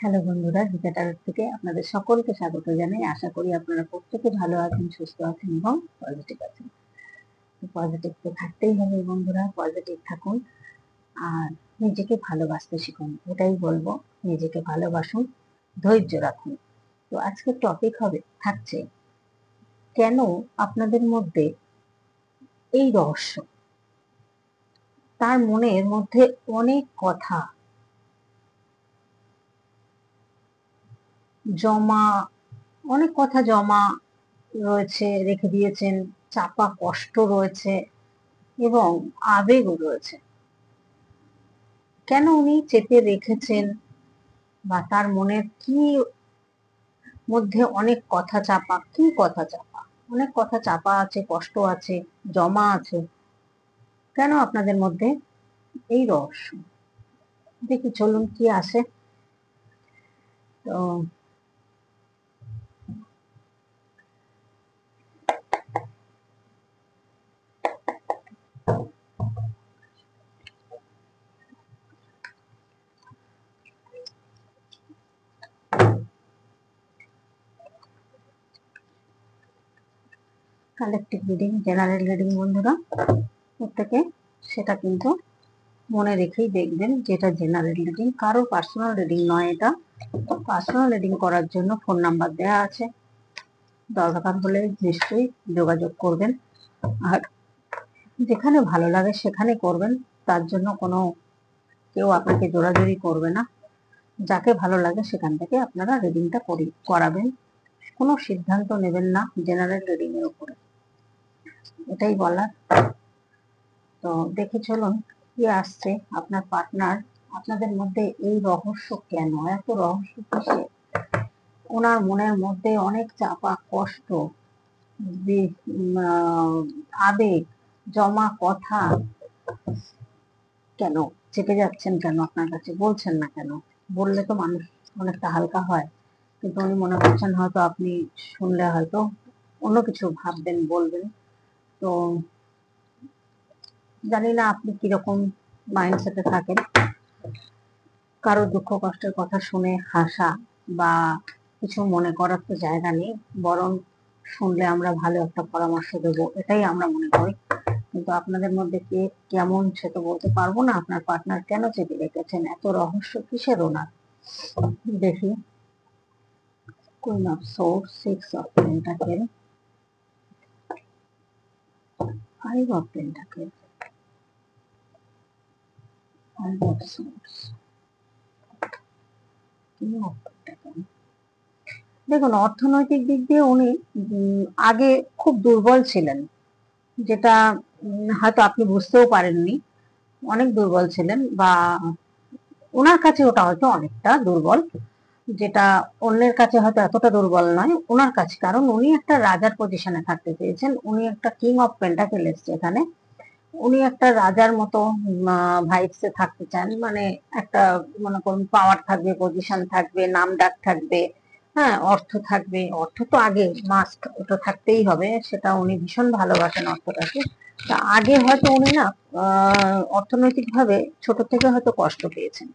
Hello বন্ধুরা, গীতা টারোট থেকে আপনাদের সকলকে স্বাগত জানাই। আশা করি আপনারা প্রত্যেকে ভালো আছেন, সুস্থ আছেন এবং পজিটিভ আছেন। পজিটিভ তো থাকতেই হবে বন্ধুরা, পজিটিভ থাকুন আর নিজেকে ভালোবাসতে শিখুন। এটাই বলবো, নিজেকে ভালোবাসুন, ধৈর্য রাখুন। তো আজকের টপিক থাকছে কেন আপনাদের মধ্যে এই রহস্য। তার মনের মধ্যে অনেক কথা জমা রয়েছে, রেখে দিয়েছেন, চাপা কষ্ট রয়েছে এবং আবেগও রয়েছে। কেন উনি চেপে রেখেছেন বা তার মনের কি মধ্যে অনেক কথা চাপা, অনেক কথা চাপা আছে, কষ্ট আছে, জমা আছে। কেন আপনাদের মধ্যে এই রহস্য? দেখি চলুন কি আসে। তো কালেকটিভ রিডিং, জেনারেল রিডিং বন্ধুরা, প্রত্যেকে সেটা কিন্তু মনে রেখেই দেখবেন, যেটা জেনারেল রিডিং, কারো পার্সোনাল রিডিং নয়। এটা পার্সোনাল রিডিং করার জন্য ফোন নাম্বার দেওয়া আছে, দরকার হলে নিশ্চয়ই যোগাযোগ করবেন। আর যেখানে ভালো লাগে সেখানে করবেন, তার জন্য কোনো কেউ আপনাকে জোরাজুরি করবে না। যাকে ভালো লাগে সেখান থেকে আপনারা রিডিংটা করাবেন। কোনো সিদ্ধান্ত নেবেন না জেনারেল রিডিং এর উপরে, এটাই বলার। তো দেখে চলুন কি আসছে। আপনার পার্টনার, আপনাদের মধ্যে এই রহস্য কেন, এত রহস্য কিসে? ওনার মনের মধ্যে অনেক চাপা কষ্ট, আবেগ, জমা কথা, কেন চেপে যাচ্ছেন? কেন আপনার কাছে বলছেন না? কেন বললে তো মানুষ অনেকটা হালকা হয়, কিন্তু উনি মনে করছেন হয়তো আপনি শুনলে হয়তো অন্য কিছু ভাববেন, বলবেন। তো জানি না আপনি কিরকম মাইন্ডসেটে থাকেন। কারো দুঃখ কষ্টের কথা শুনে হাসা বা কিছু মনে করার তো জায়গা নেই, বরং শুনলে আমরা ভালো একটা পরামর্শ দেবো, এটাই আমরা মনে করি। কিন্তু আপনাদের মধ্যে কে কেমন সে তো বলতে পারবো না। আপনার পার্টনার কেন চেপে রেখেছেন, এত রহস্য কিসের ওনার? দেখি, queen of swords, six of pentacle, five of pentacle, five of swords, king of pentacle. দেখুন, অর্থনৈতিক দিক দিয়ে উনি আগে খুব দুর্বল ছিলেন, যেটা হয়তো আপনি বুঝতেও পারেননি। অনেক দুর্বল ছিলেন, বা ওনার কাছে ওটা হয়তো অনেকটা দুর্বল, যেটা অন্যের কাছে হয়তো এতটা দুর্বল নয় ওনার কাছে। কারণ উনি একটা রাজার পজিশনে থাকতে চেয়েছেন, উনি একটা কিং অফ পেন্টাকেল এসছে এখানে। উনি একটা রাজার মতো ভাইবসে থাকতে চান, মানে একটা, মনে করুন, পাওয়ার থাকবে, পজিশন থাকবে, নাম ডাক থাকবে, হ্যাঁ, অর্থ থাকবে। অর্থ তো আগে মাস্ট, ওটা থাকতেই হবে, সেটা উনি ভীষণ ভালোবাসেন অর্থটাকে। তা আগে হয়তো উনি না অর্থনৈতিক ভাবে ছোট থেকে হয়তো কষ্ট পেয়েছেন,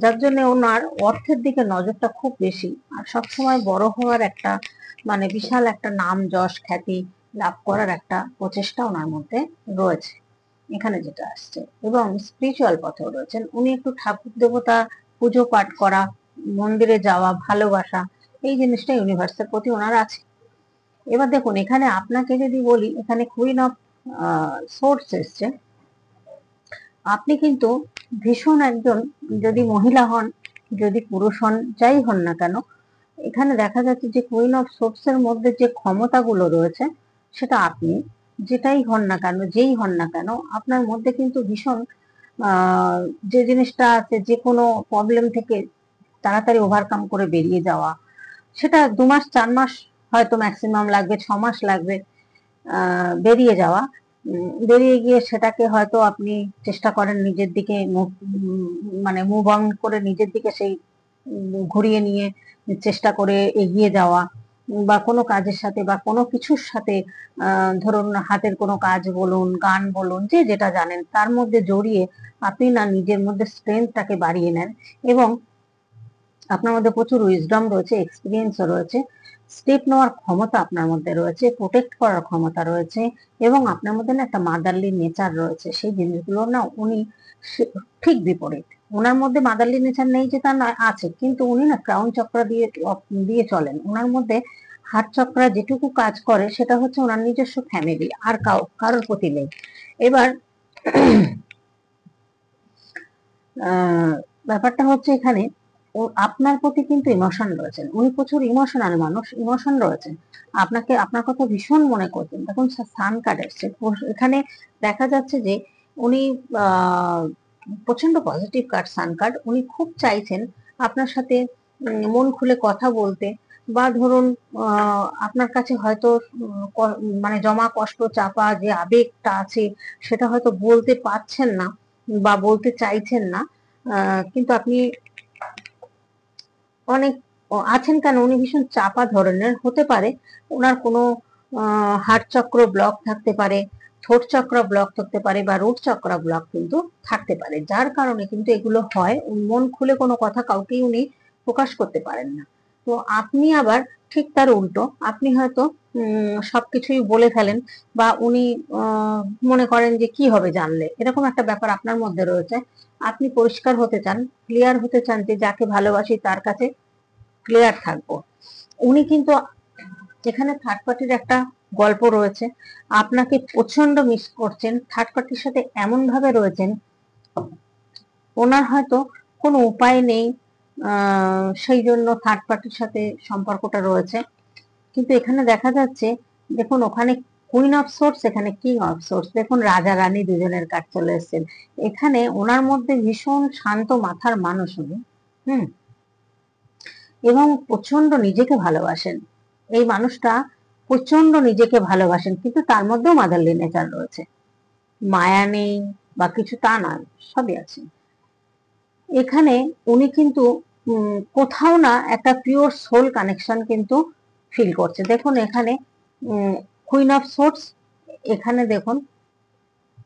যার জন্য ওনার অর্থের দিকে নজরটা খুব বেশি। আর সবসময় বড় হওয়ার একটা, মানে বিশাল একটা নাম যশ খ্যাতি লাভ করার একটা প্রচেষ্টা ওনার মধ্যে রয়েছে এখানে যেটা আসছে। এবং স্পিরিচুয়াল পথেও রয়েছেন উনি। একটু ঠাকুর দেবতা পুজো পাঠ করা, মন্দিরে যাওয়া, ভালোবাসা, এই জিনিসটা ইউনিভার্সের প্রতি ওনার আছে। এবার দেখুন, এখানে আপনাকে যদি বলি, এখানে কুইন অফ সোর্স এসছে। আপনি কিন্তু ভীষণ একজন, যদি মহিলা হন, যদি পুরুষ হন, যাই হন না কেন, এখানে দেখা যাচ্ছে যে কুইন অফ সোর্স এর মধ্যে যে ক্ষমতাগুলো রয়েছে, সেটা আপনি যেটাই হন না কেন, যেই হন না কেন, আপনার মধ্যে কিন্তু ভীষণ যে জিনিসটা আছে, যে কোনো প্রবলেম থেকে তাড়াতাড়ি ওভারকাম করে বেরিয়ে যাওয়া, সেটা 2 মাস 4 মাস হয়তো ম্যাক্সিমাম লাগবে, 6 মাস লাগবে বেরিয়ে যাওয়া। বেরিয়ে গিয়ে সেটাকে হয়তো আপনি চেষ্টা করেন নিজের দিকে, মানে মুভ অন করে নিজের দিকে সেই ঘুরিয়ে নিয়ে চেষ্টা করে এগিয়ে যাওয়া, বা কোনো কাজের সাথে বা কোনো কিছুর সাথে, ধরুন হাতের কোনো কাজ বলুন, গান বলুন, যে যেটা জানেন তার মধ্যে জড়িয়ে আপনি না নিজের মধ্যে স্ট্রেংথটাকে বাড়িয়ে নেন, এবং আপনার মধ্যে প্রচুর উইজডম রয়েছে, এক্সপিরিয়েন্সও রয়েছে, স্টেপ নেওয়ার ক্ষমতা আপনার মধ্যে রয়েছে, প্রোটেক্ট করার ক্ষমতা রয়েছে, এবং আপনার মধ্যে না একটা মাদারলি নেচার রয়েছে। সেই জিনিসগুলো না উনি ঠিক বিপরীত। ওনার মধ্যে মাদারলি নেচার নেই যে তা নয়, আছে, কিন্তু উনি না ক্রাউন চক্র দিয়ে দিয়ে চলেন। ওনার মধ্যে হার্ট চক্র যেটুকু কাজ করে সেটা হচ্ছে ওনার নিজস্ব ফ্যামিলি, আর কারোর প্রতি নেই। এবার ব্যাপারটা হচ্ছে এখানে আপনার প্রতি কিন্তু ইমোশন রয়েছেন, উনি প্রচুর ইমোশনাল মানুষ, ইমোশন রয়েছেন, আপনাকে আপনার কথা ভীষণ মনে করছেন। দেখুন সান কার্ড এসছে এখানে, দেখা যাচ্ছে যে উনি প্রচন্ড পজিটিভ কার্ড, সান কার্ড। উনি খুব চাইছেন আপনার সাথে মন খুলে কথা বলতে, বা ধরুন আপনার কাছে হয়তো মানে জমা কষ্ট, চাপা যে আবেগটা আছে সেটা হয়তো বলতে পারছেন না বা বলতে চাইছেন না, কিন্তু আপনি অনেক আছেন কেন, উনি ভীষণ চাপা ধরনের হতে পারে। ওনার কোনো হার্ট চক্র ব্লক থাকতে পারে, থ্রোট চক্র ব্লক থাকতে পারে, বা রুট চক্র ব্লক কিন্তু থাকতে পারে, যার কারণে কিন্তু এগুলো হয়। মন খুলে কোনো কথা কাউকেই উনি প্রকাশ করতে পারেন না। তো আপনি আবার ঠিক তার উল্টো, আপনি হয়তো সবকিছুই বলে ফেলেন, বা উনি মনে করেন যে কি হবে জানলে, এরকম একটা ব্যাপার আপনার মধ্যে রয়েছে। আপনি পরিষ্কার হতে চান, ক্লিয়ার হতে চান, যে যাকে ভালোবাসি তার কাছে ক্লিয়ার থাকবো। উনি কিন্তু এখানে থার্ড পার্টির একটা গল্প রয়েছে, আপনাকে প্রচন্ড মিস করছেন, থার্ড পার্টির সাথে এমন ভাবে রয়েছেন, ওনার হয়তো কোনো উপায় নেই, সেই জন্য থার্ড পার্টির সাথে সম্পর্কটা রয়েছে। কিন্তু এখানে দেখা যাচ্ছে, দেখুন ওখানে কুইন অফ সোর্স, এখানে কিং অফ সোর্স, দেখুন রাজা রানী দুজনের কাজ চলে এসেছেন। এখানে ওনার মধ্যে ভীষণ শান্ত মাথার মানুষ উনি, এবং প্রচন্ড নিজেকে ভালোবাসেন। এই মানুষটা প্রচন্ড নিজেকে ভালোবাসেন, কিন্তু তার মধ্যেও মাদারলি নেচার রয়েছে, মায়া নেই বা কিছু তা নয়, সবই আছে। এখানে উনি কিন্তু কোথাও না একটা পিওর সোল কানেকশন কিন্তু ফিল করছে। দেখুন এখানে কুইন অফ সোর্স, এখানে দেখুন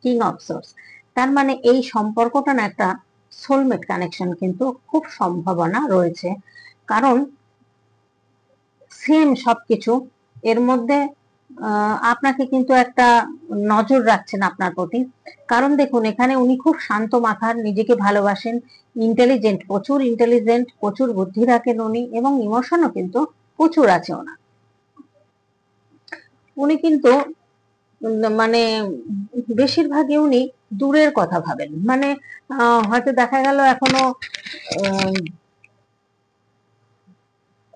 কিং অফ সোর্স, তার মানে এই সম্পর্কটা না একটা সোলমেট কানেকশন কিন্তু খুব সম্ভাবনা রয়েছে। কারণ সেম সবকিছু এর মধ্যে আপনাকে কিন্তু একটা নজর রাখছেন আপনার প্রতি। কারণ দেখুন এখানে উনি খুব শান্ত মাথার, নিজেকে ভালোবাসেন, ইন্টেলিজেন্ট, প্রচুর ইন্টেলিজেন্ট, প্রচুর বুদ্ধি রাখেন উনি, এবং ইমোশনও কিন্তু প্রচুর আছে ওনার। উনি কিন্তু মানে বেশিরভাগই উনি দূরের কথা ভাবেন, মানে হয়তো দেখা গেল এখনো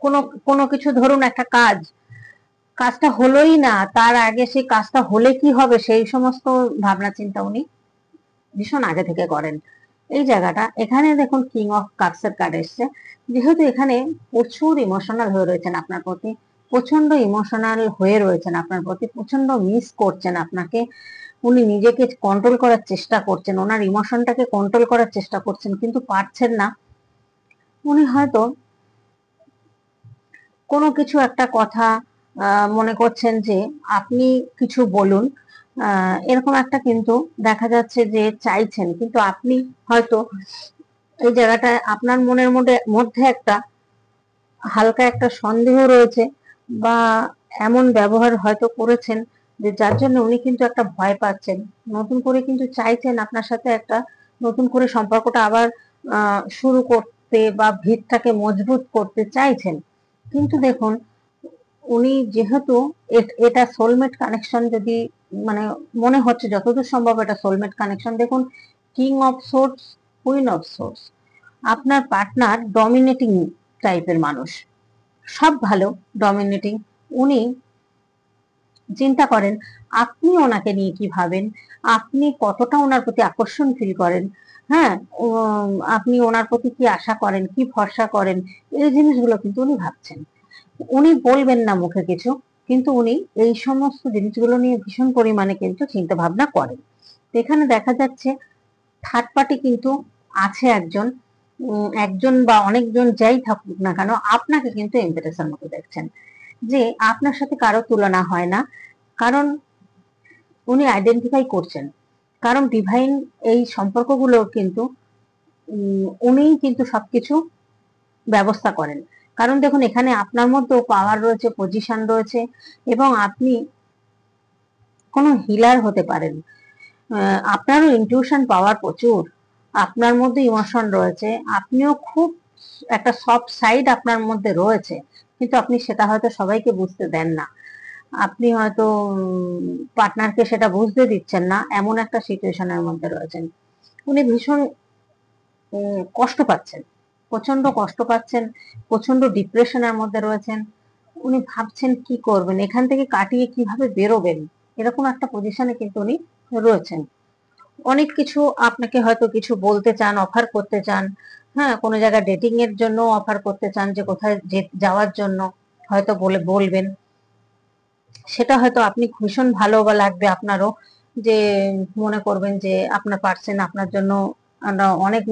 কোনো কোনো কিছু, ধরুন একটা কাজটা হলোই না, তার আগে সেই কাজটা হলে কি হবে সেই সমস্ত ভাবনা চিন্তা উনি ভীষণ আগে থেকে করেন। এই জায়গাটা এখানে দেখুন কিং অফ কাপস এর কার্ড এসছে, যেহেতু এখানে প্রচুর ইমোশনাল হয়ে রয়েছেন আপনার প্রতি, প্রচন্ড ইমোশনাল হয়ে রয়েছেন আপনার প্রতি, প্রচন্ড মিস করছেন আপনাকে। উনি নিজেকে কন্ট্রোল করার চেষ্টা করছেন, ওনার ইমোশনটাকে কন্ট্রোল করার চেষ্টা করছেন, কিন্তু পারছেন না। উনি হয়তো কোনো কিছু একটা কথা মনে করছেন যে আপনি কিছু বলুন, এরকম একটা কিন্তু দেখা যাচ্ছে যে চাইছেন, কিন্তু আপনি হয়তো এই জায়গাটায় আপনার মনের মধ্যে একটা হালকা একটা সন্দেহ রয়েছে, বা এমন ব্যবহার হয়তো করেছেন যে যার জন্য উনি কিন্তু একটা ভয় পাচ্ছেন, নতুন করে কিন্তু চাইছেন আপনার সাথে একটা নতুন করে সম্পর্কটা আবার শুরু করতে, বা ভিতটাকে মজবুত করতে চাইছেন। কিন্তু দেখুন উনি যেহেতু এটা সোলমেট কানেকশন, যদি মানে মনে হচ্ছে যতদূর সম্ভব এটা সোলমেট কানেকশন। দেখুন king of swords, queen of swords, আপনার পার্টনার ডমিনেটিং টাইপের মানুষ, সব ভালো, ডমিনেটিং। উনি চিন্তা করেন আপনি ওনাকে নিয়ে কি ভাবেন, আপনি কতটা ওনার প্রতি আকর্ষণ ফিল করেন, হ্যাঁ, আপনি ওনার প্রতি কি আশা করেন, কি ভরসা করেন, এই জিনিসগুলো কিন্তু উনি ভাবছেন। উনি বলবেন না মুখে কিছু, কিন্তু উনি এই সমস্ত জিনিসগুলো নিয়ে ভীষণ পরিমাণে কিন্তু চিন্তা ভাবনা করেন। এখানে দেখা যাচ্ছে থার্ড পার্টি কিন্তু আছে একজন, একজন বা অনেকজন যাই থাকুক না কেন, আপনাকে কিন্তু এমপ্রেসের মতো দেখছেন, যে আপনার সাথে কারো তুলনা হয় না। কারণ উনি আইডেন্টিফাই করছেন, কারণ ডিভাইন এই সম্পর্কগুলো কিন্তু উনিই কিন্তু সবকিছু ব্যবস্থা করেন। কারণ দেখুন, এখানে আপনার মধ্যেও পাওয়ার রয়েছে, পজিশন রয়েছে, এবং আপনি কোনো হিলার হতে পারেন। আপনারও ইনটিউশন পাওয়ার প্রচুর, আপনার মধ্যে ইমোশন রয়েছে, আপনিও খুব একটা সফট সাইড আপনার মধ্যে রয়েছে, কিন্তু আপনি সেটা হয়তো সবাইকে বুঝতে দেন না। আপনি হয়তো পার্টনারকে সেটা বুঝতে দিচ্ছেন না, এমন একটা সিচুয়েশনের মধ্যে রয়েছেন। উনি ভীষণ কষ্ট পাচ্ছেন, প্রচন্ড কষ্ট পাচ্ছেন, প্রচন্ড ডিপ্রেশনের মধ্যে রয়েছেন। উনি ভাবছেন কি করবেন, এখান থেকে কাটিয়ে কিভাবে বেরোবেন, এরকম একটা পজিশনে কিন্তু উনি রয়েছেন। অনেক কিছু আপনাকে হয়তো কিছু বলতে চান, অফার করতে চান, হ্যাঁ, কোনো জায়গায় ডেটিং এর জন্য অফার করতে চান, যে কোথায় যাওয়ার জন্য হয়তো বলবেন, সেটা হয়তো আপনি ভীষণ ভালো বা লাগবে আপনারও, যে মনে করবেন যে আপনার পার্সন আপনার জন্য অনেক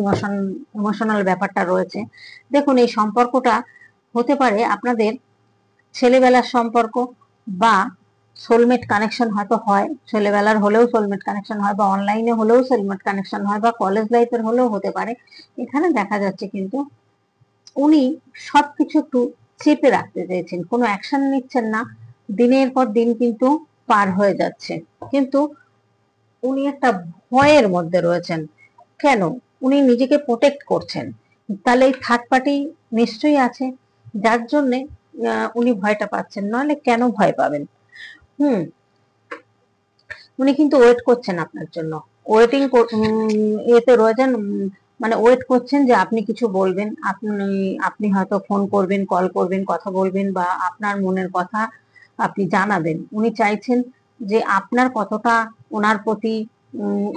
ইমোশনাল ব্যাপারটা রয়েছে। দেখুন, এই সম্পর্কটা হতে পারে আপনাদের ছেলেবেলার সম্পর্ক, বা সোলমেট কানেকশন হয়তো হয়, ছেলেবেলার হলেও সোলমেট কানেকশন হয়, বা অনলাইনে হলেও সোলমেট কানেকশন হয়, বা কলেজ লাইফের হলেও হতে পারে। এখানে দেখা যাচ্ছে কিন্তু উনি সবকিছু একটু চেপে রাখতে চাইছেন, কোনো অ্যাকশন নিচ্ছেন না, দিনের পর দিন কিন্তু পার হয়ে যাচ্ছে, কিন্তু উনি একটা ভয়ের মধ্যে রয়েছেন। কেন? উনি নিজেকে প্রোটেক্ট করছেন, তাহলে এই থার্ড পার্টি নিশ্চয়ই আছে, যার জন্য উনি ভয়টা পাচ্ছেন, নাহলে কেন ভয় পাবেন? হুম, উনি কিন্তু ওয়েট করছেন আপনার জন্য, ওয়েটিং এতে রয়েছেন, মানে ওয়েট করছেন যে আপনি কিছু বলবেন, আপনি হয়তো ফোন করবেন, কল করবেন, কথা বলবেন, বা আপনার মনের কথা আপনি জানাবেন। উনি চাইছেন যে আপনার কতটা ওনার প্রতি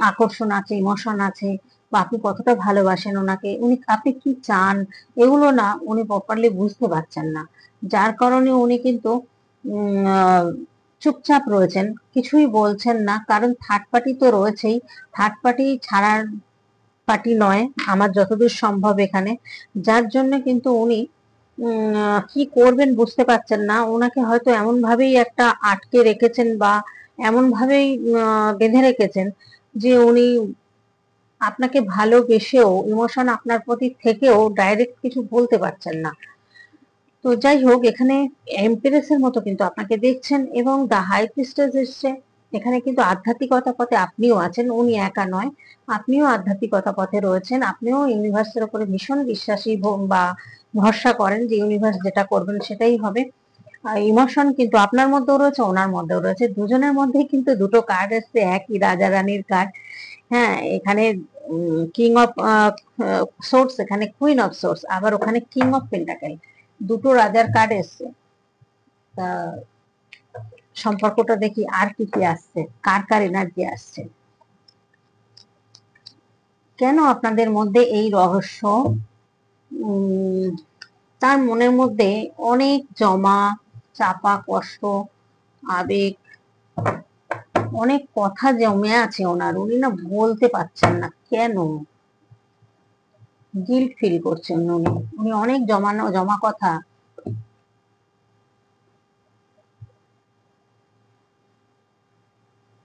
আকর্ষণ আছে, ইমোশন আছে, বা আপনি কতটা ভালোবাসেন ওনাকে, আপনি কি চান, এগুলো না উনি প্রপারলি বুঝতে পারছেন না, যার কারণে উনি কিন্তু চুপচাপ রয়েছেন, কিছুই বলছেন না। কারণ থার্ড পার্টি তো রয়েছেই, থার্ড পার্টি ছাড়ার পার্টি নয় আমার যতদূর সম্ভব এখানে, যার জন্য কিন্তু উনি কি করবেন বুঝতে পারছেন না। ওনাকে হয়তো এমন ভাবেই একটা আটকে রেখেছেন, বা এমন ভাবেই বেঁধে রেখেছেন, যে উনি আপনাকে ভালোবেসেও, ইমোশন আপনার প্রতি থেকেও ডাইরেক্ট কিছু বলতে পারছেন না। তো যাই হোক, এখানে এমপ্রেসের মতো কিন্তু আপনাকে দেখছেন, এবং দা হাই প্রিস্টেস এসছে। এখানে কিন্তু আধ্যাত্মিকতা পথে আপনিও আছেন, উনি একা নয়, আপনিও আধ্যাত্মিকতা পথে রয়েছেন, আপনিও ইউনিভার্সের উপরে ভীষণ বিশ্বাসী, বা ভরসা করেন যে ইউনিভার্স যেটা করবেন সেটাই হবে। ইমোশন কিন্তু আপনার মধ্যেও রয়েছে, ওনার মধ্যেও রয়েছে, দুজনের মধ্যেই কিন্তু দুটো কার্ড এসছে, একই রাজা রানীর কার্ড। হ্যাঁ, এখানে কিং অফ সোর্স, এখানে কুইন অফ সোর্স, আবার ওখানে কিং অফ পেন্টাকেল, দুটো রাজার কার্ড এসছে। তা সম্পর্কটা দেখি আর কি কি আসছে, কার কার এনার্জি আসছে, কেন আপনাদের মধ্যে এই রহস্য। তার মনের মধ্যে অনেক জমা চাপা কষ্ট, আবেগ, অনেক কথা জমে আছে ওনার, উনি না বলতে পারছেন না কেন, গিল্ট ফিল করছেন উনি, উনি অনেক জমা কথা।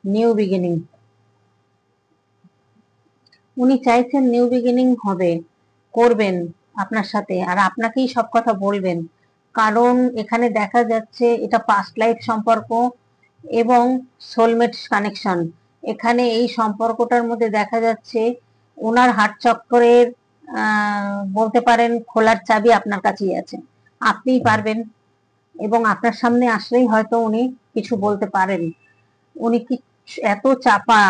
নিউ বিগিনিং, উনি চাইছেন নিউ বিগিনিং হবে, করবেন আপনার সাথে, আর আপনাকেই সব কথা বলবেন। কারণ এখানে দেখা যাচ্ছে এটা পাস্ট লাইফ সম্পর্ক এবং সোলমেট কানেকশন। এখানে এই সম্পর্কটার মধ্যে দেখা যাচ্ছে ওনার হার্ট চক্রের বলতে পারেন খোলার চাবি আপনার কাছেই আছে, আপনিই পারবেন, এবং আপনার সামনে আসলেই হয়তো উনি কিছু বলতে পারেন। উনি কি এত চাপা,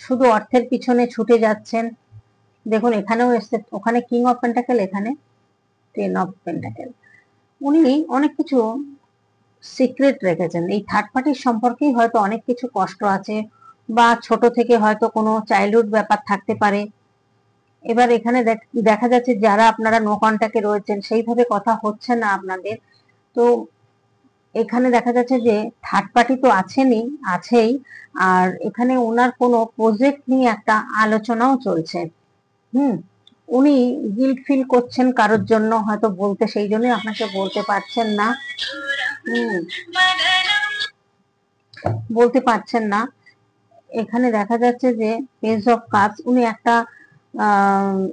শুধু অর্থের পিছনে ছুটে যাচ্ছেন। দেখুন, এখানেও এসছে, ওখানে কিং অফ পেন্টাকেল, এখানে টেন অফ পেন্টাকেল। উনি অনেক কিছু সিক্রেট রেখেছেন, এই থার্ড পার্টির সম্পর্কেই হয়তো অনেক কিছু কষ্ট আছে, বা ছোট থেকে হয়তো কোনো চাইল্ডহুড ব্যাপার থাকতে পারে। এবার এখানে দেখা যাচ্ছে যারা আপনারা নো কন্ট্যাক্টে রয়েছেন, সেইভাবে কথা হচ্ছে না আপনাদের। তো এখানে দেখা যাচ্ছে যে থার্ড পার্টি তো আছেই, আর এখানে ওনার কোনো প্রজেক্ট নিয়ে একটা আলোচনাও চলছে। হুম, উনি গিল্ট ফিল করছেন কারোর জন্য, হয়তো বলতে, সেই জন্যই আপনাকে বলতে পারছেন না। হুম, বলতে পারছেন না। এখানে দেখা যাচ্ছে যে পেজ অফ কাপস, উনি একটা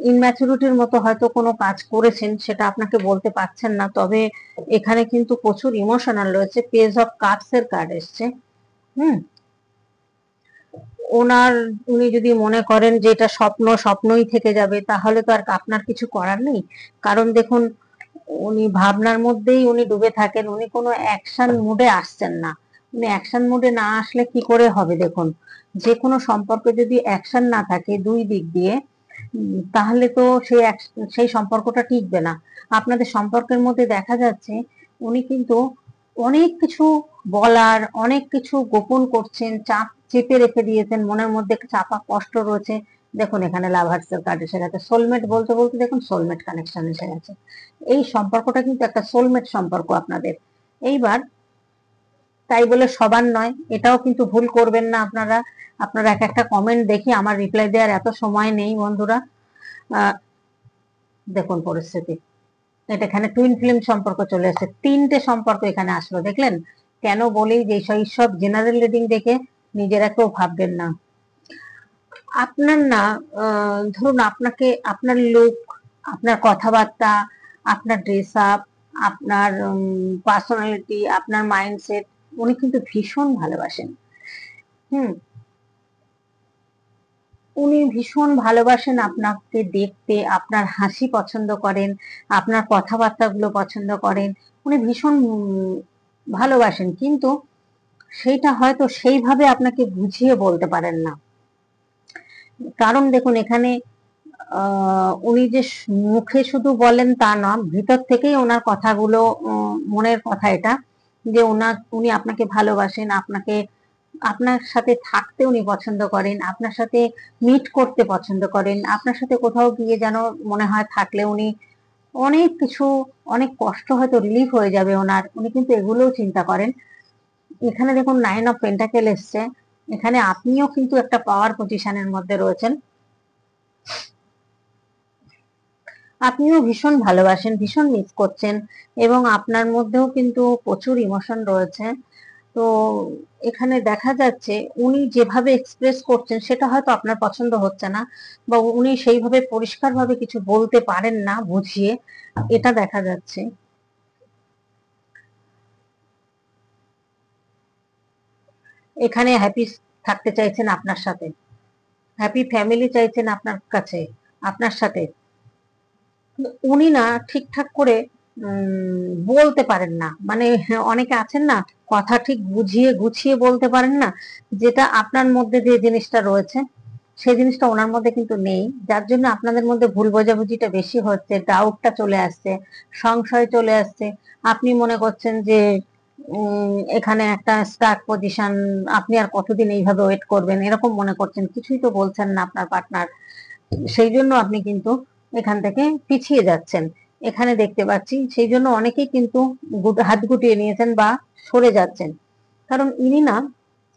ইনম্যাচুরিটির মতো হয়তো কোনো কাজ করেছেন, সেটা আপনাকে বলতে পারছেন না, তবে এখানে কিন্তু প্রচুর ইমোশনাল রয়েছে। পেজ অফ কাপস এর কার্ড এসছে। হুম, উনি যদি মনে করেন যে এটা স্বপ্নই থেকে যাবে, তাহলে তো আর আপনার কিছু করার নেই। কারণ দেখুন, উনি ভাবনার মধ্যেই উনি ডুবে থাকেন, উনি কোনো অ্যাকশন মুডে আসছেন না। উনি অ্যাকশন মুডে না আসলে কি করে হবে? দেখুন, যে কোনো সম্পর্কে যদি অ্যাকশন না থাকে দুই দিক দিয়ে, তাহলে তো সেই সম্পর্কটা টিকবে না। আপনাদের সম্পর্কের মধ্যে দেখা যাচ্ছে উনি কিন্তু অনেক কিছু বলার, অনেক কিছু গোপন করছেন, চাপ চেপে রেখে দিয়েছেন, মনের মধ্যে চাপা কষ্ট রয়েছে। দেখুন, এখানে লাভার্স এর কার্ড এসে গেছে। সোলমেট বলতে বলতে দেখুন সোলমেট কানেকশন এসে গেছে। এই সম্পর্কটা কিন্তু একটা সোলমেট সম্পর্ক আপনাদের। এইবার তাই বলে সবার নয়, এটাও কিন্তু ভুল করবেন না আপনারা। আপনারা এক একটা কমেন্ট দেখি, আমার রিপ্লাই দেওয়ার এত সময় নেই বন্ধুরা। দেখুন পরিস্থিতি, এটা এখানে টুইন ফ্লেম সম্পর্ক চলে আসছে, তিনটে সম্পর্ক এখানে আসলো। দেখলেন? কেন বলি যে সব জেনারেল রিডিং দেখে নিজেরা কেউ ভাববেন না। আপনার না, ধরুন আপনাকে, আপনার লুক, আপনার কথাবার্তা, আপনার ড্রেস আপ, আপনার পার্সোনালিটি, আপনার মাইন্ডসেট, উনি কিন্তু ভীষণ ভালোবাসেন। হুম, উনি ভীষণ ভালোবাসেন আপনাকে দেখতে, আপনার হাসি পছন্দ করেন, আপনার কথাবার্তাগুলো পছন্দ করেন। উনি ভীষণ ভালোবাসেন, কিন্তু সেইটা হয়তো সেইভাবে আপনাকে বুঝিয়ে বলতে পারেন না। কারণ দেখুন, এখানে উনি যে মুখে শুধু বলেন তা না, ভিতর থেকেই ওনার কথাগুলো, মনের কথা এটা, যে উনি আপনাকে ভালোবাসেন, আপনার সাথে থাকতে উনি পছন্দ করেন, আপনার সাথে মিট করতে পছন্দ করেন, আপনার সাথে কোথাও গিয়ে যেন মনে হয় থাকলে উনি অনেক কিছু, অনেক কষ্ট হয়তো রিলিফ হয়ে যাবে ওনার, উনি কিন্তু এগুলোও চিন্তা করেন। এখানে দেখুন 9 অফ পেন্টাকেল এসছে। এখানে আপনিও কিন্তু একটা পাওয়ার পজিশনের মধ্যে রয়েছেন। আপনিও ভীষণ ভালোবাসেন, ভীষণ মিস করছেন, এবং আপনার মধ্যেও কিন্তু প্রচুর ইমোশন রয়েছে। তো এখানে দেখা যাচ্ছে উনি যেভাবে এক্সপ্রেস করছেন সেটা হয়তো আপনার পছন্দ হচ্ছে না, বা উনি সেইভাবে পরিষ্কারভাবে কিছু বলতে পারেন না বুঝিয়ে, এটা দেখা যাচ্ছে। এখানে হ্যাপি থাকতে চাইছেন আপনার সাথে, হ্যাপি ফ্যামিলি চাইছেন আপনার কাছে, আপনার সাথে। উনি না ঠিকঠাক করে বলতে পারেন না, মানে অনেকে আছেন না, কথা ঠিক বুঝিয়ে গুছিয়ে বলতে পারেন না। যেটা আপনার মধ্যে যে জিনিসটা রয়েছে, সেই জিনিসটা ওনার মধ্যে কিন্তু নেই, যার জন্য আপনাদের মধ্যে ভুল বোঝাবুঝিটা বেশি হচ্ছে, ডাউটটা চলে আসছে, সংশয় চলে আসছে। আপনি মনে করছেন যে এখানে একটা স্টার্ট পজিশন, আপনি আর কতদিন এইভাবে ওয়েট করবেন, এরকম মনে করছেন, কিছুই তো বলছেন না আপনার পার্টনার। সেই জন্য আপনি কিন্তু এখান থেকে পিছিয়ে যাচ্ছেন, এখানে দেখতে পাচ্ছি। সেই জন্য অনেকেই কিন্তু হাত গুটিয়ে নিয়েছেন বা সরে যাচ্ছেন। কারণ ইনি না,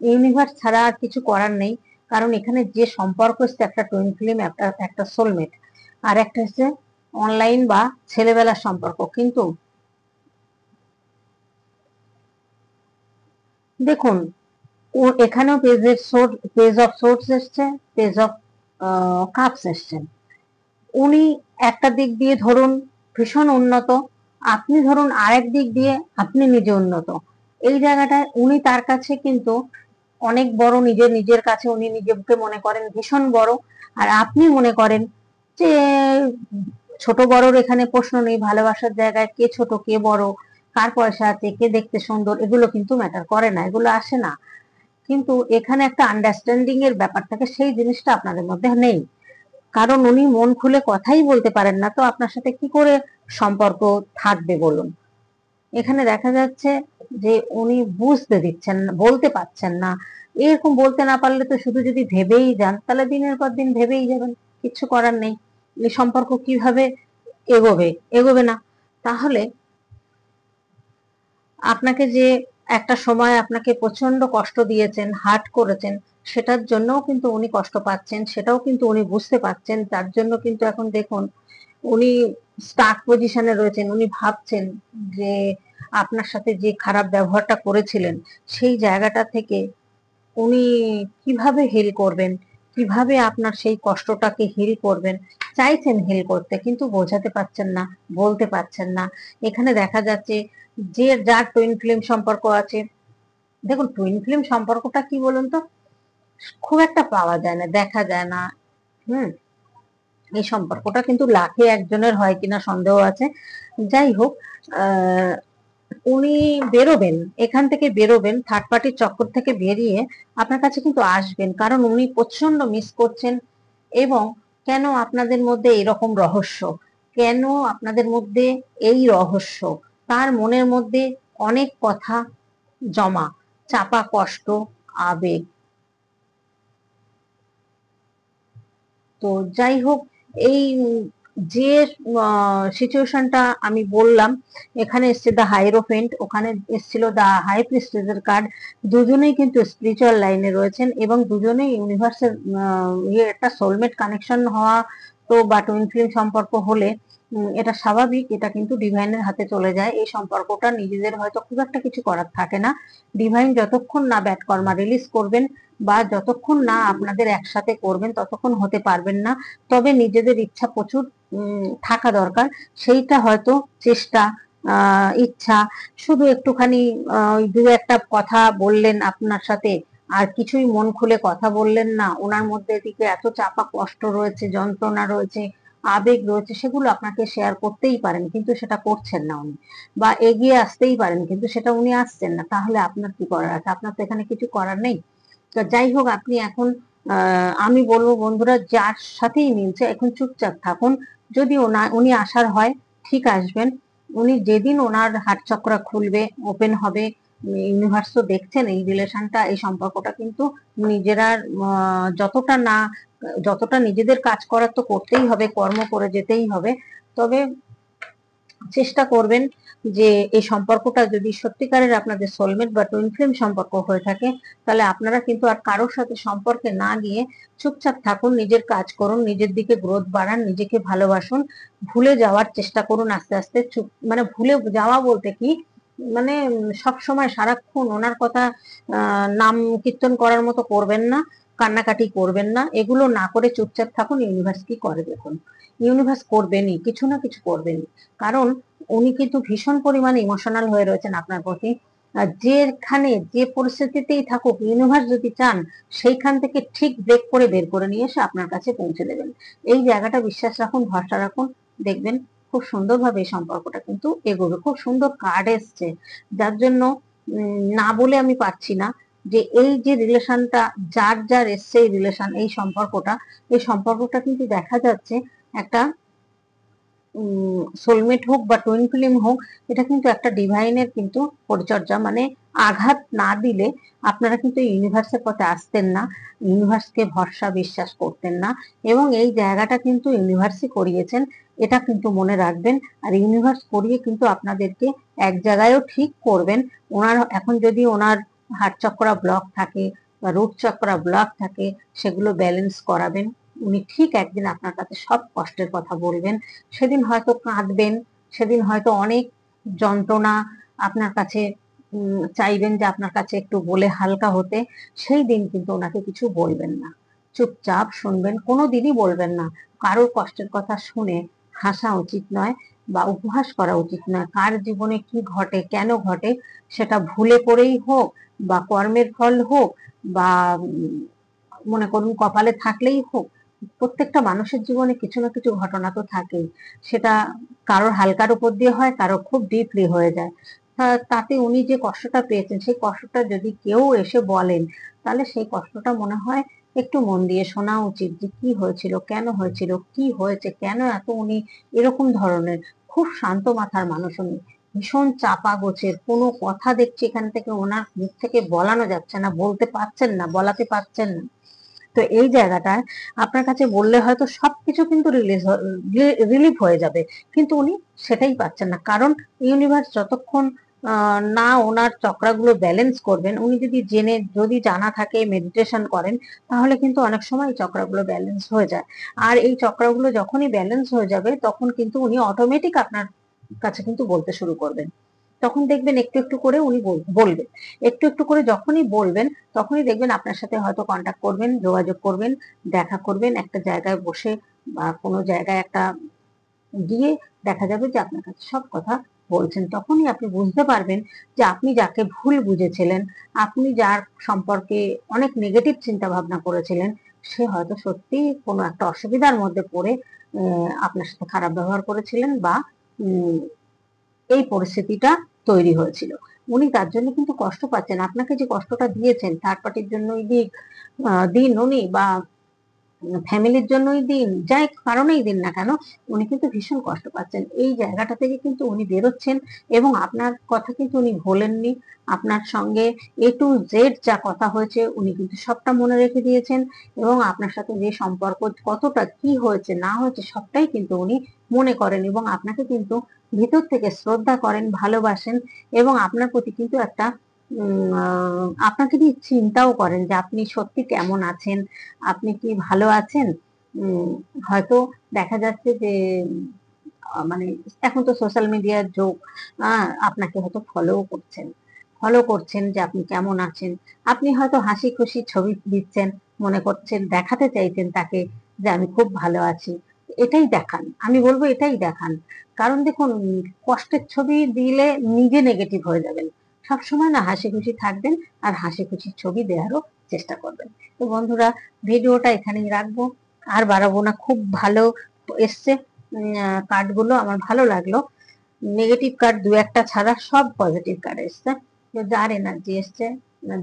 ইউনিভার্স ছাড়া আর কিছু করার নেই। কারণ এখানে যে সম্পর্ক হচ্ছে একটা টুইন ফ্লেম, একটা সোলমেট, আর একটা হচ্ছে অনলাইন বা ছেলেবেলার সম্পর্ক। কিন্তু দেখুন, ও এখানেও পেজ অফ সোর্স এসছে, পেজ অফ কাপস এসছেন। উনি একটা দিক দিয়ে ধরুন ভীষণ উন্নত, আপনি ধরুন আরেক দিক দিয়ে আপনি নিজে উন্নত। এই জায়গাটায় উনি তার কাছে কিন্তু অনেক বড়, নিজের কাছে উনি নিজেকে মনে করেন ভীষণ বড়, আর আপনি মনে করেন যে ছোট বড়র এখানে প্রশ্ন নেই। ভালোবাসার জায়গায় কে ছোট কে বড়, কার পয়সা আছে, কে দেখতে সুন্দর, এগুলো কিন্তু ম্যাটার করে না, এগুলো আসে না। কিন্তু এখানে একটা আন্ডারস্ট্যান্ডিং এর ব্যাপার থাকে, সেই জিনিসটা আপনাদের মধ্যে নেই। কারণ উনি মন খুলে কথাই বলতে পারেন না, তো আপনার সাথে কি করে সম্পর্ক থাকবে বলুন? এখানে দেখা যাচ্ছে যে উনি বুঝতে দিচ্ছেন না, বলতে পারছেন না। এরকম বলতে না পারলে তো শুধু যদি ভেবেই যান, তাহলে দিনের পর দিন ভেবেই যাবেন, কিছু করার নেই। এই সম্পর্ক কিভাবে এগোবে? এগোবে না। তাহলে আপনাকে যে একটা সময় আপনাকে প্রচন্ড কষ্ট দিয়েছেন, হার্ট করেছেন, সেটার জন্যও কিন্তু উনি কষ্ট পাচ্ছেন, সেটাও কিন্তু উনি বুঝতে পারছেন। তার জন্য কিন্তু এখন দেখুন উনি স্টাক পজিশনে রয়েছেন। উনি ভাবছেন যে আপনার সাথে যে খারাপ ব্যবহারটা করেছিলেন, সেই জায়গাটা থেকে উনি কিভাবে হিল করবেন, কিভাবে আপনার সেই কষ্টটাকে হিল করবেন, চাইছেন হিল করতে কিন্তু বোঝাতে পারছেন না, বলতে পারছেন না। এখানে দেখা যাচ্ছে যে যার টুইন ফ্লেম সম্পর্ক আছে, দেখুন টুইন ফ্লেম সম্পর্কটা কি বলুন তো, খুব একটা পাওয়া যায় না, দেখা যায় না। হুম, এই সম্পর্কটা কিন্তু লাখে একজনের হয় কিনা সন্দেহ আছে। যাই হোক, আহ উনি বেরোবেন, এখান থেকে বেরোবেন, থার্ড পার্টির চক্কর থেকে বেরিয়ে আপনার কাছে কিন্তু আসবেন, কারণ উনি প্রচন্ড মিস করছেন। এবং কেন আপনাদের মধ্যে এরকম রহস্য, কেন আপনাদের মধ্যে এই রহস্য, তার মনের মধ্যে অনেক কথা জমা, চাপা কষ্ট, আবেগ। তো যাই হোক, এই যে সিচুয়েশনটা আমি বললাম, এখানে এসছে দা হাইরোফেন্ট, ওখানে এসছিল দা হাই প্রিস্টেসের কার্ড। দুজনেই কিন্তু স্পিরিচুয়াল লাইনে রয়েছেন এবং দুজনেই ইউনিভার্সের একটা সোলমেট কানেকশন হওয়া, তো বা টুইন ফ্লেম সম্পর্ক হলে এটা স্বাভাবিক, এটা কিন্তু ডিভাইনের হাতে চলে যায়। এই সম্পর্কটা নিজেদের হয়তো খুব একটা কিছু করার থাকে না, ডিভাইন যতক্ষণ না ব্যাড কর্মা রিলিজ করবেন বা যতক্ষণ না আপনাদের একসাথে করবেন ততক্ষণ হতে পারবেন না। তবে নিজেদের ইচ্ছা প্রচুর থাকা দরকার, সেইটা হয়তো চেষ্টা, ইচ্ছা, শুধু একটুখানি ওই দু একটা কথা বললেন আপনার সাথে, আর কিছুই মন খুলে কথা বললেন না, ওনার মধ্যে এদিকে এত চাপা কষ্ট রয়েছে, যন্ত্রণা রয়েছে, আবেগ রয়েছে, সেগুলো আপনাকে শেয়ার করতেই পারেন কিন্তু সেটা করছেন না উনি, বা এগিয়ে আসতেই পারেন কিন্তু সেটা উনি আসছেন না। তাহলে আপনার কি করার আছে? আপনার তো এখানে কিছু করার নেই। তো যাই হোক, আপনি এখন আমি বলবো বন্ধুরা, যার সাথেই মিলছে এখন চুপচাপ থাকুন। যদি উনি আসার হয় ঠিক আসবেন। উনি যেদিন ওনার হাত চক্র খুলবে, ওপেন হবে, ইউনিভার্স তো দেখছেন এই রিলেশনটা, এই সম্পর্কটা কিন্তু নিজেরা যতটা নিজেদের কাজ করার তো করতেই হবে, কর্ম করে যেতেই হবে। তবে চেষ্টা করবেন যে এই সম্পর্কটা যদি সত্যিকারের আপনাদের সোলমেট বা টুইন ফ্লেম সম্পর্ক হয়ে থাকে, তাহলে আপনারা কিন্তু আর কারোর সাথে সম্পর্কে না গিয়ে চুপচাপ থাকুন, নিজের কাজ করুন, নিজের দিকে গ্রোথ বাড়ান, নিজেকে ভালোবাসুন, ভুলে যাওয়ার চেষ্টা করুন আস্তে আস্তে। চুপ মানে ভুলে যাওয়া বলতে কি, মানে সব সময় সারাক্ষণ ওনার কথা নাম কীর্তন করার মতো করবেন না, কান্নাকাটি করবেন না, এগুলো না করে চুপচাপ থাকুন। ইউনিভার্স কি করে দেখুন, ইউনিভার্স করবেনই, কিছু না কিছু করবেনই। কারণ উনি কিন্তু ভীষণ পরিমাণে ইমোশনাল হয়ে রয়েছেন আপনার প্রতি। যেখানে যে পরিস্থিতিতেই থাকুক, ইউনিভার্স যদি চান সেইখান থেকে ঠিক ব্রেক করে বের করে নিয়ে এসে আপনার কাছে পৌঁছে দেবেন। এই জায়গাটা বিশ্বাস রাখুন, ভরসা রাখুন, দেখবেন খুব সুন্দরভাবে এই সম্পর্কটা কিন্তু এগোবে। খুব সুন্দর কার্ড এসছে, যার জন্য না বলে আমি পারছি না যে এই যে রিলেশনটা, যার যার এসছে এই রিলেশন, এই সম্পর্কটা কিন্তু দেখা যাচ্ছে একটা সোলমেট হোক বা টুইন ফিল্ম হোক, এটা কিন্তু একটা ডিভাইনের কিন্তু পরিচর্যা, মানে আঘাত না দিলে আপনারা কিন্তু ইউনিভার্সের পথে আসতেন না, ইউনিভার্সকে ভরসা বিশ্বাস করতেন না। এবং এই জায়গাটা কিন্তু ইউনিভার্সই করিয়েছেন, এটা কিন্তু মনে রাখবেন। আর ইউনিভার্স করিয়ে কিন্তু আপনাদেরকে এক জায়গায়ও ঠিক করবেন। ওনার এখন যদি ওনার হার্ট চক্র ব্লক থাকে বা রুট চক্র ব্লক থাকে, সেগুলো ব্যালেন্স করাবেন। উনি ঠিক একদিন আপনার কাছে সব কষ্টের কথা বলবেন, সেদিন হয়তো কাঁদবেন, সেদিন হয়তো অনেক যন্ত্রণা আপনার কাছে চাইবেন যে আপনার কাছে একটু বলে হালকা হতে। সেই দিন কিন্তু ওনাকে কিছু বলবেন না, চুপচাপ শুনবেন, কোনো দিনই বলবেন না। কারোর কষ্টের কথা শুনে হাসা উচিত নয় বা উপহাস করা উচিত নয়। কার জীবনে কি ঘটে, কেন ঘটে, সেটা ভুলে পড়েই হোক বা কর্মের ফল হোক বা মনে করুন কপালে থাকলেই হোক, প্রত্যেকটা মানুষের জীবনে কিছু না কিছু ঘটনা তো থাকেই। সেটা কারোর হালকার উপর দিয়ে হয়, কারো খুব ডিপলি হয়ে যায়। তাতে উনি যে কষ্টটা পেয়েছেন, সেই কষ্টটা যদি কেউ এসে বলেন, তাহলে সেই কষ্টটা মনে হয় একটু মন দিয়ে শোনা উচিত, যে কি হয়েছিল, কেন হয়েছিল, কি হয়েছে, কেন এত উনি এরকম ধরনের। খুব শান্ত মাথার মানুষ উনি, ভীষণ চাপা গোছের, কোনো কথা দেখছি এখান থেকে ওনার মুখ থেকে বলানো যাচ্ছে না, বলতে পারছেন না, বলাতে পারছেন না। তো এই জায়গাটায় আপনার কাছে বললে হয়তো সবকিছু কিন্তু রিলিফ হয়ে যাবে, কিন্তু উনি সেটাই পাচ্ছেন না। কারণ ইউনিভার্স যতক্ষণ না ওনার চক্রাগুলো ব্যালেন্স করবেন, উনি যদি জানা থাকে, মেডিটেশন করেন, তাহলে কিন্তু অনেক সময় চক্রাগুলো ব্যালেন্স হয়ে যায়। আর এই চক্রাগুলো যখনই ব্যালেন্স হয়ে যাবে, তখন কিন্তু উনি অটোমেটিক আপনার কাছে কিন্তু বলতে শুরু করবেন। তখন দেখবেন একটু একটু করে উনি বলবেন। একটু একটু করে যখনই বলবেন তখনই দেখবেন আপনার সাথে হয়তো কন্ট্যাক্ট করবেন, যোগাযোগ করবেন, দেখা করবেন একটা জায়গায় বসে বা কোনো জায়গায় একটা গিয়ে দেখা যাবে যে আপনার কাছে সব কথা বলছেন। তখনই আপনি বুঝতে পারবেন যে আপনি যাকে ভুল বুঝেছিলেন, আপনি যার সম্পর্কে অনেক নেগেটিভ চিন্তা ভাবনা করেছিলেন, সে হয়তো সত্যি কোনো একটা অসুবিধার মধ্যে পড়ে আপনার সাথে খারাপ ব্যবহার করেছিলেন বা এই পরিস্থিতিটা তৈরি হয়েছিল। উনি তার জন্য কিন্তু কষ্ট পাচ্ছেন। আপনাকে যে কষ্টটা দিয়েছেন থার্ড পার্টির জন্যই দিন উনি বা ফ্যামিলির জন্যই দিন, যাই কারণেই দিন না কেন, উনি কিন্তু ভীষণ কষ্ট পাচ্ছেন। এই জায়গাটা থেকে কিন্তু উনি বেরোচ্ছেন এবং আপনার কথা কিন্তু উনি ভোলেননি। আপনার সঙ্গে A to Z যা কথা হয়েছে উনি কিন্তু সবটা মনে রেখে দিয়েছেন এবং আপনার সাথে যে সম্পর্ক কতটা কি হয়েছে না হয়েছে সবটাই কিন্তু উনি মনে করেন এবং আপনাকে কিন্তু ভিতর থেকে শ্রদ্ধা করেন, ভালোবাসেন এবং আপনার প্রতি কিন্তু একটা আপনাকে নিয়ে চিন্তাও করেন যে আপনি সত্যি কেমন আছেন, আপনি কি ভালো আছেন। হয়তো দেখা যাচ্ছে যে মানে এখন তো সোশ্যাল মিডিয়ার যুগ, আপনাকে হয়তো ফলো করছেন যে আপনি কেমন আছেন। আপনি হয়তো হাসি খুশি ছবি দিচ্ছেন, মনে করছেন দেখাতে চাইছেন তাকে যে আমি খুব ভালো আছি। এটাই দেখান, আমি বলবো এটাই দেখান। কারণ দেখুন কষ্টের ছবি দিলে নিজে নেগেটিভ হয়ে যাবেন। সবসময় না হাসি খুশি থাকবেন আর হাসি খুশি ছবি দেওয়ারও চেষ্টা করবেন। তো বন্ধুরা, ভিডিওটা এখানেই রাখবো, আর বাড়াবো না। খুব ভালো এসছে কার্ডগুলো, আমার ভালো লাগলো। নেগেটিভ কার্ড দু একটা ছাড়া সব পজিটিভ কার্ড এসছে। তো যার এনার্জি এসছে,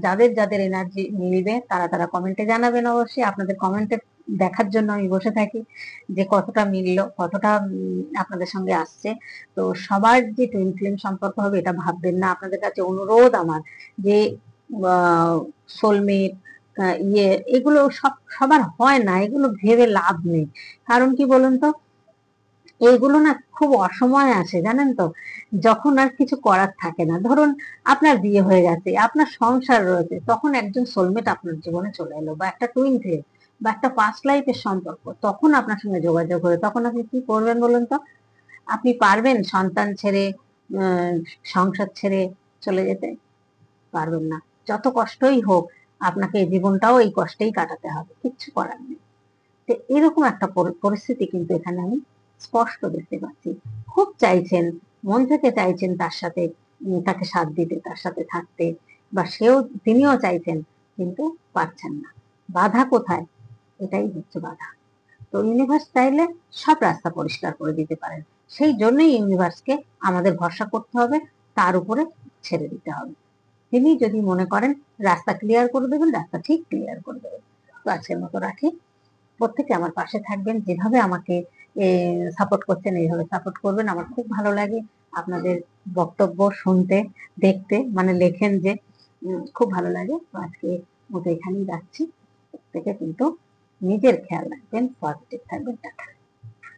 যাদের যাদের এনার্জি মিলবে তারা তারা কমেন্টে জানাবেন। অবশ্যই আপনাদের কমেন্টে দেখার জন্য আমি বসে থাকি যে কতটা মিললো, কতটা আপনাদের সঙ্গে আসছে। তো সবার যে টুইন ফ্লেম সম্পর্ক হবে এটা ভাববেন না। আপনাদের কাছে অনুরোধ আমার যে সোলমেট এগুলো সবার হয় না, এগুলো ভেবে লাভ নেই। কারণ কি বলুন তো, এগুলো না খুব অসময়ে আসে জানেন তো, যখন আর কিছু করার থাকে না। ধরুন আপনার বিয়ে হয়ে গেছে, আপনার সংসার রয়েছে, তখন একজন সোলমেট আপনার জীবনে চলে এলো বা একটা টুইন ফ্লেম বা একটা পাস্ট লাইফের সম্পর্ক, তখন আপনার সঙ্গে যোগাযোগ হলো, তখন আপনি কি করবেন বলুন তো? আপনি পারবেন সন্তান ছেড়ে সংসার ছেড়ে চলে যেতে? পারবেন না। যত কষ্টই হোক আপনাকে এই জীবনটাও এই কষ্টেই কাটাতে হবে, কিচ্ছু করার নেই। তো এরকম একটা পরিস্থিতি কিন্তু এখানে আমি স্পষ্ট দেখতে পাচ্ছি। খুব চাইছেন, মন থেকে চাইছেন তার সাথে তাকে সাথ দিতে, তার সাথে থাকতে, বা তিনিও চাইছেন কিন্তু পারছেন না। বাধা কোথায়? এটাই হচ্ছে বাধা। তো ইউনিভার্স চাইলে সব রাস্তা পরিষ্কার করে দিতে পারেন। সেই জন্যই ইউনিভার্সকে আমাদের ভরসা করতে হবে, তার উপরে ছেড়ে দিতে হবে। তিনি যদি মনে করেন রাস্তা ক্লিয়ার করে দেবেন, রাস্তা ঠিক ক্লিয়ার করে দেবেন। তো আজকের মতো রাখি। প্রত্যেকে আমার পাশে থাকবেন, যেভাবে আমাকে সাপোর্ট করছেন এইভাবে সাপোর্ট করবেন। আমার খুব ভালো লাগে আপনাদের বক্তব্য শুনতে, দেখতে, মানে লেখেন যে, খুব ভালো লাগে। তো আজকে মতো এখানেই রাখছি। প্রত্যেকে কিন্তু নিজের খেয়াল রাখবেন, পজিটিভ থাকবেন। টাটা।